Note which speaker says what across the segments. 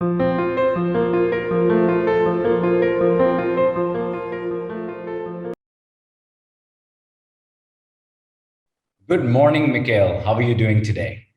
Speaker 1: Good morning, Mikal. How are you doing today?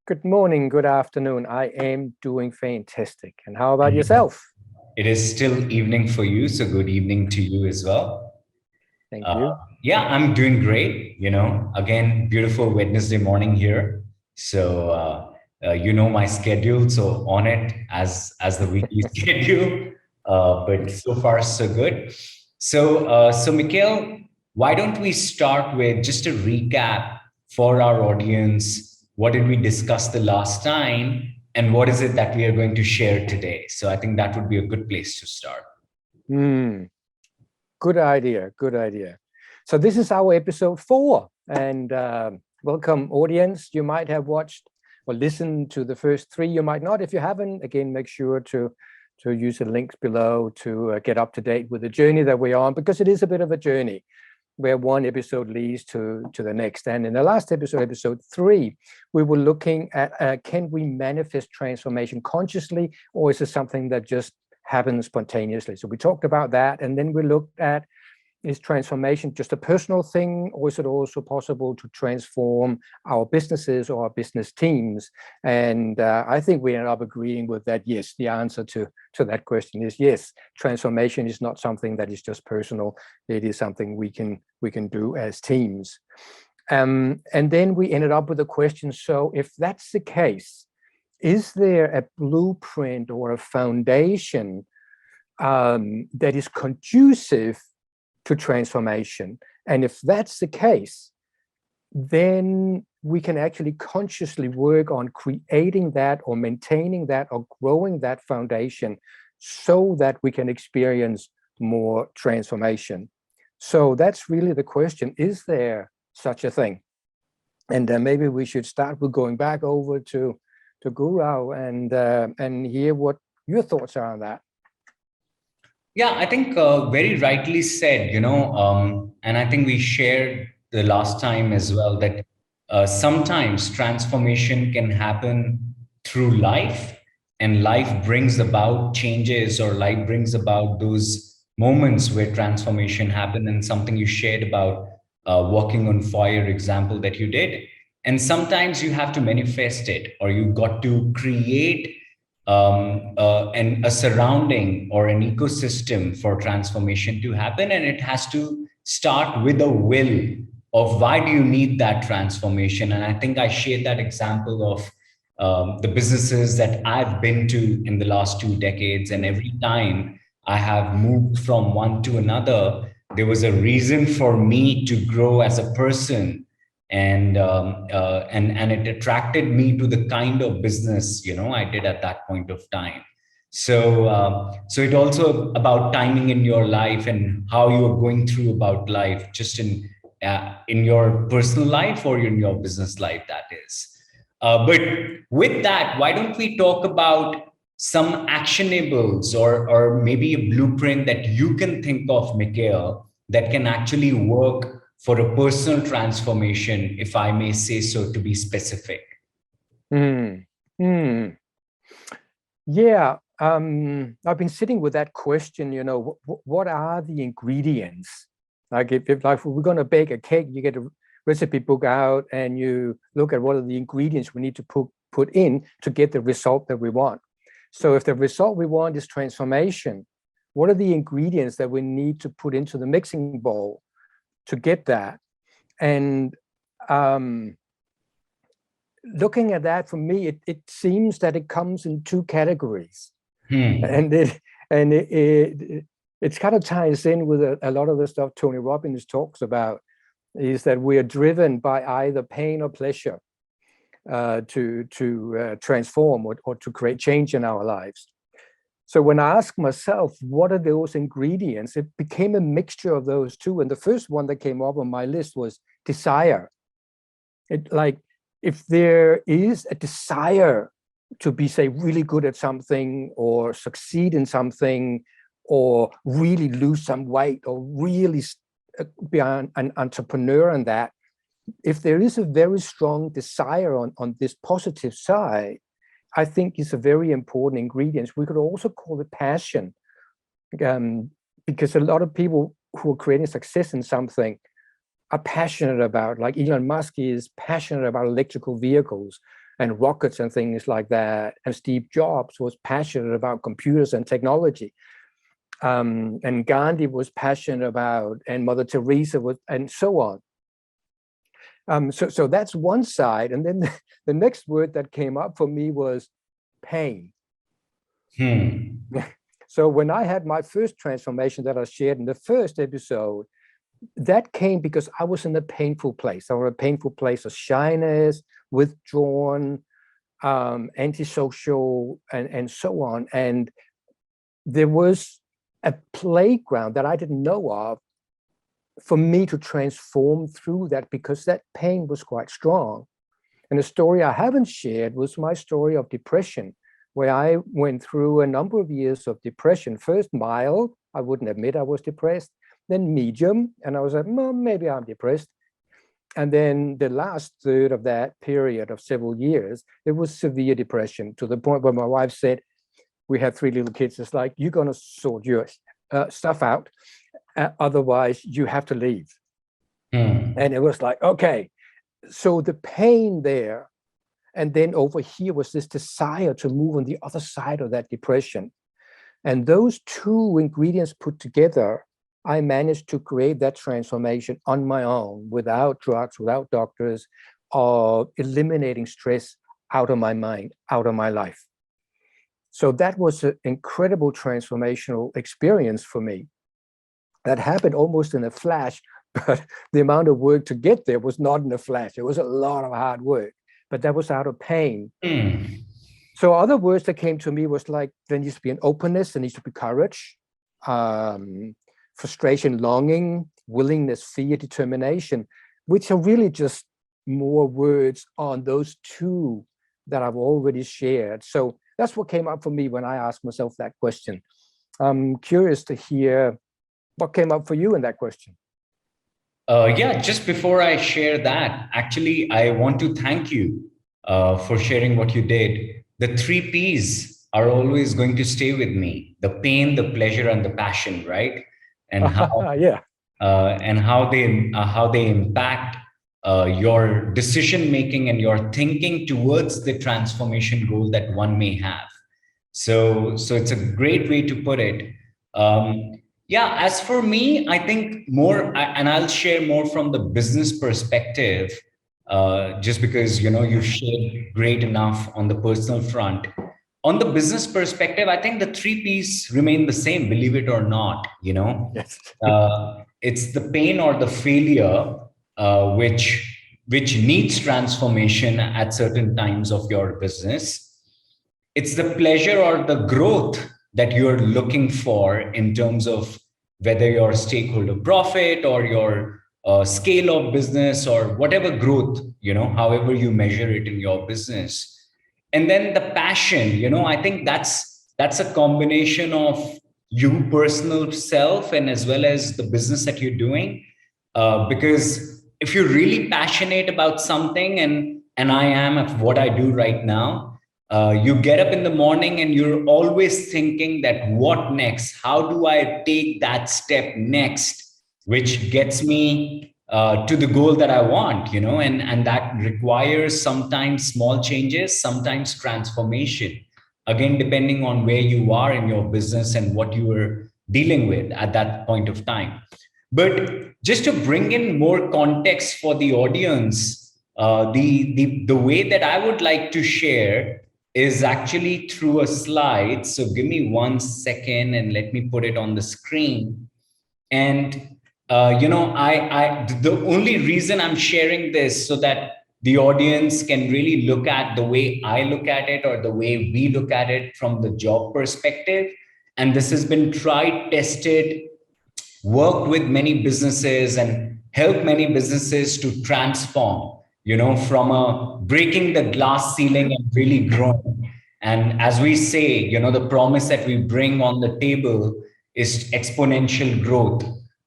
Speaker 2: Good morning, good afternoon. I am doing fantastic. And how about yourself?
Speaker 1: It is still evening for you, so good evening to you as well.
Speaker 2: Thank
Speaker 1: Uh,
Speaker 2: you.
Speaker 1: yeah, I'm doing great. Again, beautiful Wednesday morning here. So you know my schedule, so on it as the weekly schedule. But so far so good. So Mikhail, why don't we start with just a recap for our audience? What did we discuss the last time, and what is it that we are going to share today? So I think that would be a good place to start.
Speaker 2: Hmm. Good idea. Good idea. So this is our episode 4, and welcome, audience. You might have watched or listened to the first 3. You might not. If you haven't, again, make sure to use the links below to get up to date with the journey that we're on, because it is a bit of a journey where one episode leads to the next. And in the last episode, episode 3, we were looking at can we manifest transformation consciously, or is it something that just happens spontaneously? So we talked about that, and then we looked at, is transformation just a personal thing, or is it also possible to transform our businesses or our business teams? And I think we ended up agreeing with that. Yes, the answer to that question is yes. Transformation is not something that is just personal. It is something we can do as teams. And then we ended up with a question. So if that's the case, is there a blueprint or a foundation that is conducive to transformation? And if that's the case, then we can actually consciously work on creating that or maintaining that or growing that foundation so that we can experience more transformation. So that's really the question. Is there such a thing? And maybe we should start with going back over to Gaurav and hear what your thoughts are on that.
Speaker 1: Yeah, I think very rightly said, and I think we shared the last time as well that sometimes transformation can happen through life, and life brings about changes, or life brings about those moments where transformation happen. And something you shared about walking on fire example that you did. And sometimes you have to manifest it, or you got to create and a surrounding or an ecosystem for transformation to happen. And it has to start with a will of why do you need that transformation. And I think I shared that example of the businesses that I've been to in the last 2 decades. And every time I have moved from one to another, there was a reason for me to grow as a person, and it attracted me to the kind of business I did at that point of time. So it also about timing in your life and how you're going through about life, just in your personal life or in your business life, that is. But with that, why don't we talk about some actionables, or maybe a blueprint that you can think of, Mikhail, that can actually work for a personal transformation, if I may say so, to be specific?
Speaker 2: Hmm. Hmm. Yeah, I've been sitting with that question, what are the ingredients? Like if we're going to bake a cake, you get a recipe book out and you look at what are the ingredients we need to put in to get the result that we want. So if the result we want is transformation, what are the ingredients that we need to put into the mixing bowl to get that? And looking at that, for me, it seems that it comes in 2 categories.
Speaker 1: Hmm.
Speaker 2: And it kind of ties in with a lot of the stuff Tony Robbins talks about, is that we are driven by either pain or pleasure to transform or to create change in our lives. So when I asked myself, what are those ingredients, it became a mixture of those 2. And the first one that came up on my list was desire. If there is a desire to be, say, really good at something, or succeed in something, or really lose some weight, or really be an entrepreneur in that, if there is a very strong desire on this positive side, I think is a very important ingredient. We could also call it passion, um, because a lot of people who are creating success in something are passionate about, like Elon Musk is passionate about electrical vehicles and rockets and things like that. And Steve Jobs was passionate about computers and technology. And Gandhi was passionate about, and Mother Teresa was, and so on. So that's one side. And then the next word that came up for me was pain.
Speaker 1: Hmm.
Speaker 2: So when I had my first transformation that I shared in the first episode, that came because I was in a painful place. I was in a painful place of shyness, withdrawn, antisocial, and so on. And there was a playground that I didn't know of for me to transform through that, because that pain was quite strong. And the story I haven't shared was my story of depression, where I went through a number of years of depression. First mild, I wouldn't admit I was depressed, then medium, and I was like, well, maybe I'm depressed. And then the last third of that period of several years, it was severe depression, to the point where my wife said, we had 3 little kids, it's like, you're going to sort your stuff out, otherwise you have to leave.
Speaker 1: Hmm.
Speaker 2: And it was like, okay, so the pain there, and then over here was this desire to move on the other side of that depression. And those two ingredients put together, I managed to create that transformation on my own, without drugs, without doctors, of eliminating stress out of my mind, out of my life. So that was an incredible transformational experience for me. That happened almost in a flash, but the amount of work to get there was not in a flash. It was a lot of hard work, but that was out of pain.
Speaker 1: Hmm.
Speaker 2: So other words that came to me was like, there needs to be an openness, there needs to be courage, frustration, longing, willingness, fear, determination, which are really just more words on those two that I've already shared. So that's what came up for me when I asked myself that question. I'm curious to hear what came up for you in that question.
Speaker 1: Yeah, just before I share that, actually, I want to thank you for sharing what you did. The 3 P's are always going to stay with me: the pain, the pleasure, and the passion, right? And
Speaker 2: Yeah.
Speaker 1: how they impact your decision making and your thinking towards the transformation goal that one may have. So it's a great way to put it. Yeah, as for me, I think more, and I'll share more from the business perspective, just because you've shared great enough on the personal front. On the business perspective, I think the 3 P's remain the same, believe it or not.
Speaker 2: Yes.
Speaker 1: It's the pain or the failure, which needs transformation at certain times of your business. It's the pleasure or the growth that you're looking for in terms of whether your stakeholder profit or your scale of business or whatever growth, however you measure it in your business. And then the passion, I think that's a combination of you personal self and as well as the business that you're doing. Because if you're really passionate about something, and I am of what I do right now, you get up in the morning and you're always thinking that what next? How do I take that step next, which gets me to the goal that I want, and that requires sometimes small changes, sometimes transformation. Again, depending on where you are in your business and what you are dealing with at that point of time. But just to bring in more context for the audience, the way that I would like to share is actually through a slide. So give me 1 second and let me put it on the screen. And the only reason I'm sharing this so that the audience can really look at the way I look at it or the way we look at it from the job perspective. And this has been tried, tested, worked with many businesses and helped many businesses to transform, from a breaking the glass ceiling and really growing. And as we say, the promise that we bring on the table is exponential growth,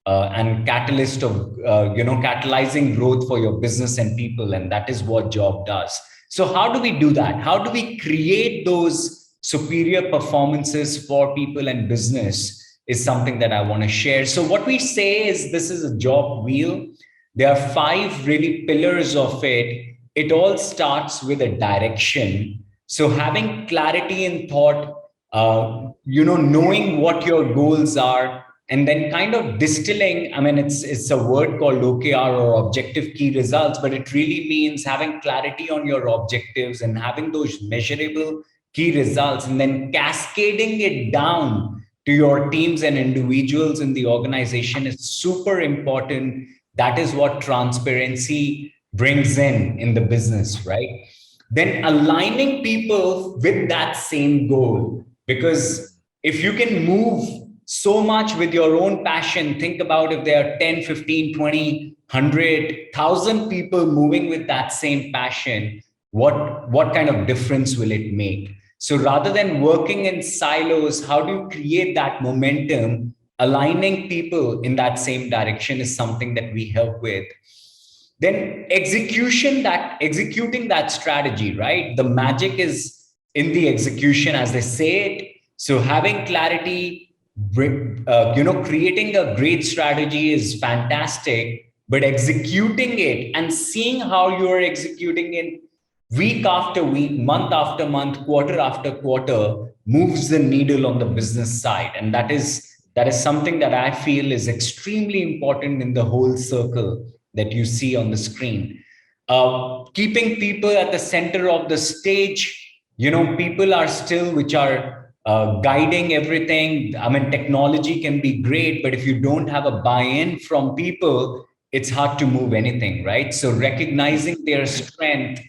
Speaker 1: and catalyst of, catalyzing growth for your business and people. And that is what job does. So how do we do that? How do we create those superior performances for people and business is something that I want to share. So what we say is this is a job wheel. There are five really pillars of it. It all starts with a direction. So having clarity in thought, knowing what your goals are, and then kind of distilling. I mean, it's a word called OKR, or objective key results, but it really means having clarity on your objectives and having those measurable key results, and then cascading it down to your teams and individuals in the organization is super important. That is what transparency brings in the business, right? Then aligning people with that same goal, because if you can move so much with your own passion, think about if there are 10, 15, 20, 100,000 people moving with that same passion, what kind of difference will it make? So rather than working in silos, how do you create that momentum? Aligning people in that same direction is something that we help with. Then executing that strategy, right? The magic is in the execution, as they say it. So having clarity, creating a great strategy is fantastic, but executing it and seeing how you're executing it week after week, month after month, quarter after quarter moves the needle on the business side. And that is something that I feel is extremely important in the whole circle that you see on the screen. Keeping people at the center of the stage. People are still which are guiding everything. I mean, technology can be great, but if you don't have a buy-in from people, it's hard to move anything, right? So recognizing their strength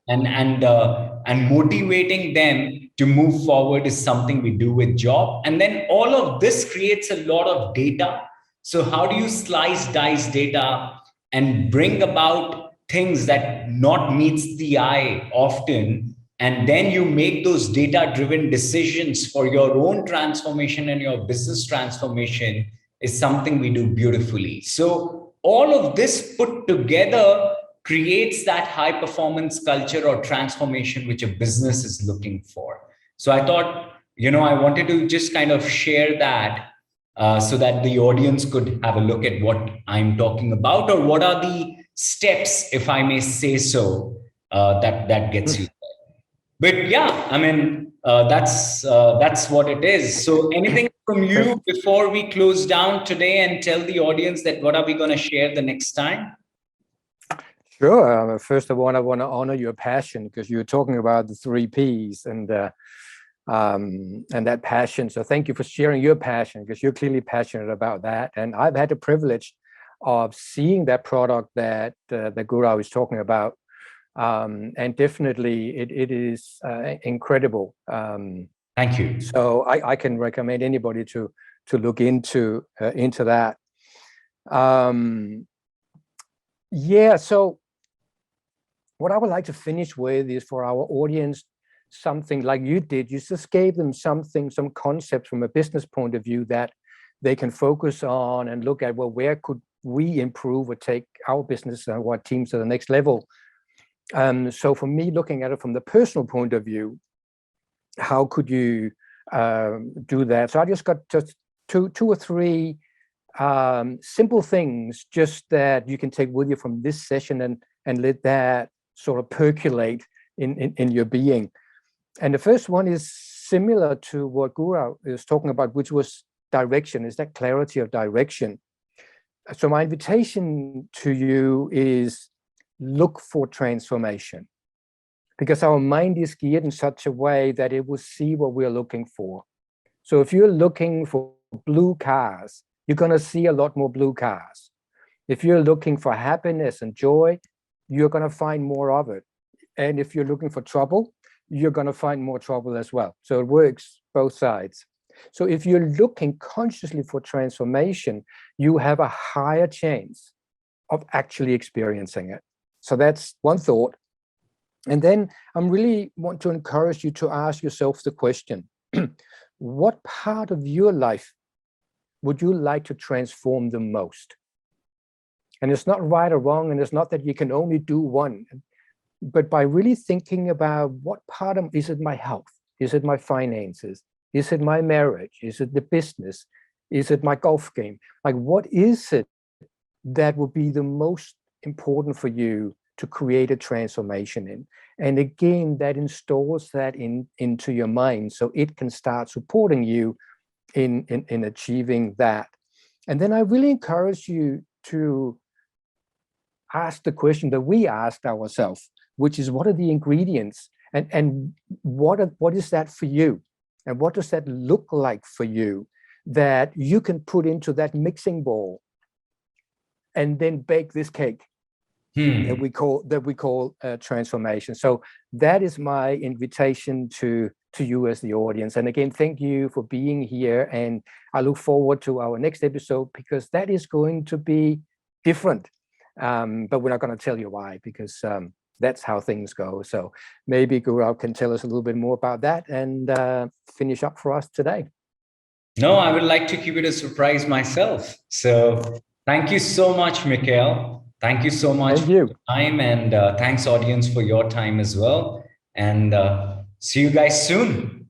Speaker 1: and motivating them to move forward is something we do with job. And then all of this creates a lot of data. So how do you slice dice data and bring about things that not meets the eye often, and then you make those data driven decisions for your own transformation and your business transformation is something we do beautifully. So all of this put together creates that high performance culture or transformation which a business is looking for. So I thought, I wanted to just kind of share that, so that the audience could have a look at what I'm talking about, or what are the steps, if I may say so, that gets you. But yeah, I mean, that's what it is. So anything from
Speaker 2: So,
Speaker 1: you before we close down today and tell the audience that what are we going to share the next time?
Speaker 2: sure. First of all, I want to honor your passion because you're talking about the three Ps and that passion. So thank you for sharing your passion because you're clearly passionate about that. And I've had the privilege of seeing that product that Gaurav is talking about. And definitely it is incredible.
Speaker 1: Thank you.
Speaker 2: So I can recommend anybody to look into that. Yeah, so what I would like to finish with is for our audience, something like you did. You just gave them something, some concept from a business point of view that they can focus on and look at, well, where could we improve or take our business and our teams to the next level? So for me, looking at it from the personal point of view, how could you do that? So I just got just two or three simple things just that you can take with you from this session and let that sort of percolate in your being. And the first one is similar to what Gaurav is talking about, which was direction, is that clarity of direction. So my invitation to you is look for transformation, because our mind is geared in such a way that it will see what we're looking for. So if you're looking for blue cars, you're going to see a lot more blue cars. If you're looking for happiness and joy, you're going to find more of it. And if you're looking for trouble, you're going to find more trouble as well. So it works both sides. So if you're looking consciously for transformation, you have a higher chance of actually experiencing it. So that's one thought. And then I really want to encourage you to ask yourself the question, what part of your life would you like to transform the most? And it's not right or wrong, and it's not that you can only do one. but by really thinking about what part of, is it my health? Is it my finances? Is it my marriage? Is it the business? Is it my golf game? Like, what is it that will be the most important for you to create a transformation in? And again, that installs that into your mind so it can start supporting you in achieving that. And then I really encourage you to ask the question that we asked ourselves, which is, what are the ingredients, and what is that for you, and what does that look like for you that you can put into that mixing bowl and then bake this cake that
Speaker 1: Hmm.
Speaker 2: we call transformation. So that is my invitation to you as the audience. And again, thank you for being here. And I look forward to our next episode, because that is going to be different. But we're not going to tell you why, because that's how things go. So maybe Gaurav can tell us a little bit more about that and finish up for us today.
Speaker 1: No, I would like to keep it a surprise myself. So thank you so much, Mikhail. Thank you so much
Speaker 2: Thank
Speaker 1: for
Speaker 2: you.
Speaker 1: your time, and thanks, audience, for your time as well. And see you guys soon.